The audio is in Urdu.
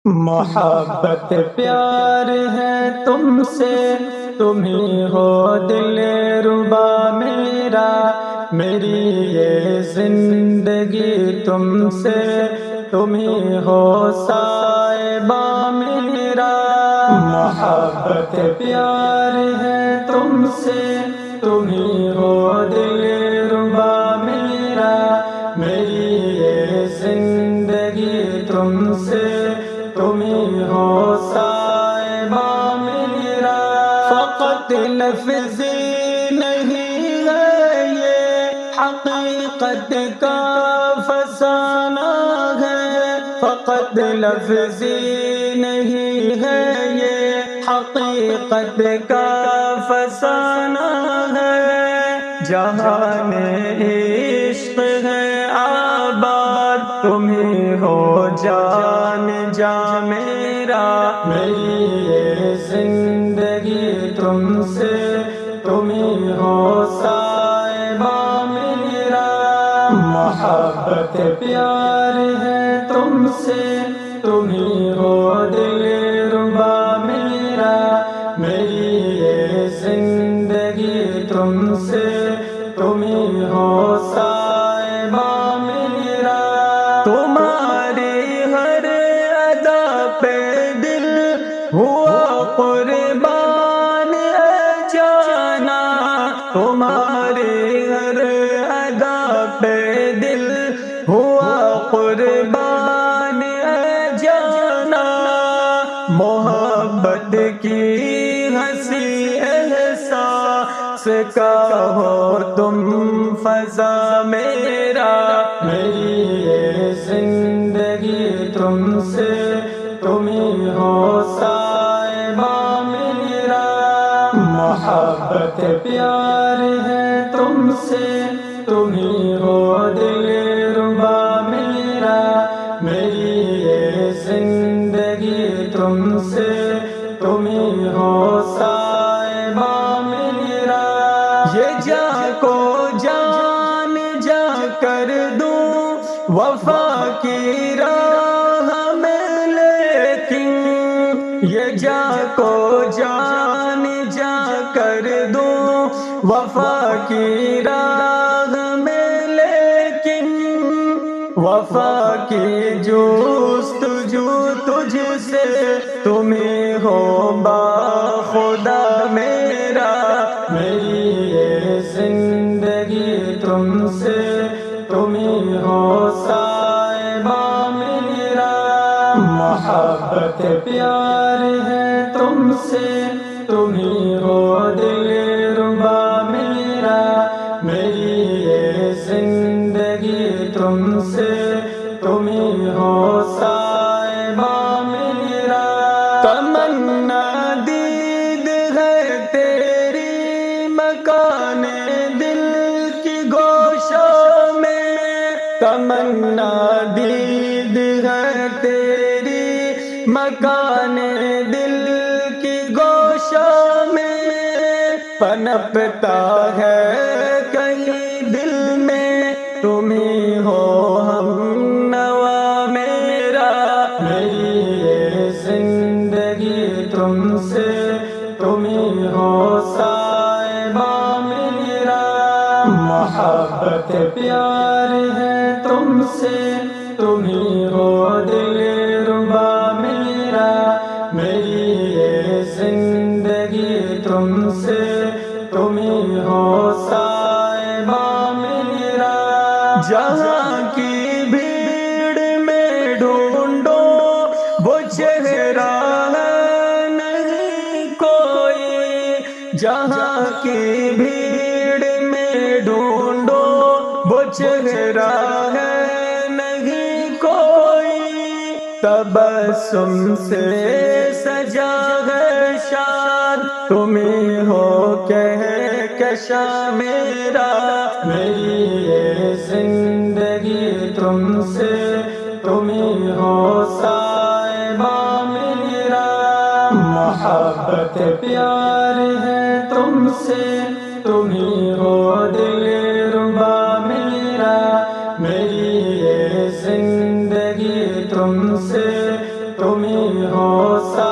محبت پیار ہے تم سے، تم ہی ہو دل ربا میرا، میری یہ زندگی تم سے، تم ہی ہو صاحبہ میرا۔ محبت پیار ہے تم سے، تم ہی ہو دل ربا میرا، میری یہ زندگی تم سے، تم ہی ہو صاحبہ میرا۔ فقط لفظ نہیں ہے یہ حقیقت کا فسانہ ہے، فقط لفظ نہیں ہے یہ حقیقت کا فسانہ ہے۔ جہان عشق ہے آباد، تم ہی ہو جان جا میرا، میری یہ زندگی تم سے، تم ہی ہو صاحبہ میرا۔ محبت پیار ہے تم سے، تم ہی ہو دل ربا میرا، میری یہ زندگی تم سے، تم ہی ہو صاحبہ میرا۔ تمہاری ہر ادا پہ دل ہوا قربان ہے جانا، تمہاری ہر ادا پہ دل ہوا قربان ہے جانا۔ محبت کی ہنسی احساس کا ہو تم فضا میرا، میری یہ زندگی تم سے، تم ہی ہو صاحبہ میرا۔ محبت پیار ہے تم سے، تم ہی ہو دل ربا میرا، میری یہ زندگی تم سے، تم ہی ہو صاحبہ میرا۔ یہ جاں کو جان جا کر دوں وفا کی راہ میں، لیکن یہ جاں کو جان جا کر دوں وفا کی راہ میں، لیکن وفا کی جستجو تجھ سے، تم ہی ہو باخدا میرا، میری یہ زندگی تم سے، تم ہی ہو صاحبہ میرا۔ محبت پیار ہے تم سے، تم ہی ہو دل ربا میرا، میری یہ زندگی تم سے، تم ہی ہو صاحبہ میرا۔ تمنا دید ہے تیری مکان دل کی گوشوں میں، تمنا دید ہے تیری مکان دل کی گوشوں میں، پنپتا ہے کہیں دل میں، تم ہی ہو ہم نوا میرا، میری یہ زندگی تم سے، تم ہی ہو صاحبہ میرا۔ محبت پیار ہے تم سے، تم ہی ہو دل ربا میرا، میری یہ زندگی تم سے، تم ہی ہو صاحبہ میرا۔ جہاں کی بھیڑ میں ڈھونڈو وہ چہرہ ہے نہیں کوئی، جہاں کی بھیڑ میں ڈھونڈو وہ چہرہ ہے نہیں کوئی، تبسم سے سجا ہے شاد، تم ہی ہو کہکشاں میرا، میری یہ زندگی تم سے، تم ہی ہو صاحبہ میرا۔ محبت پیار ہے تم سے، تم ہی ہو دل ربا میرا، میری یہ زندگی تم سے، تمہیں ہو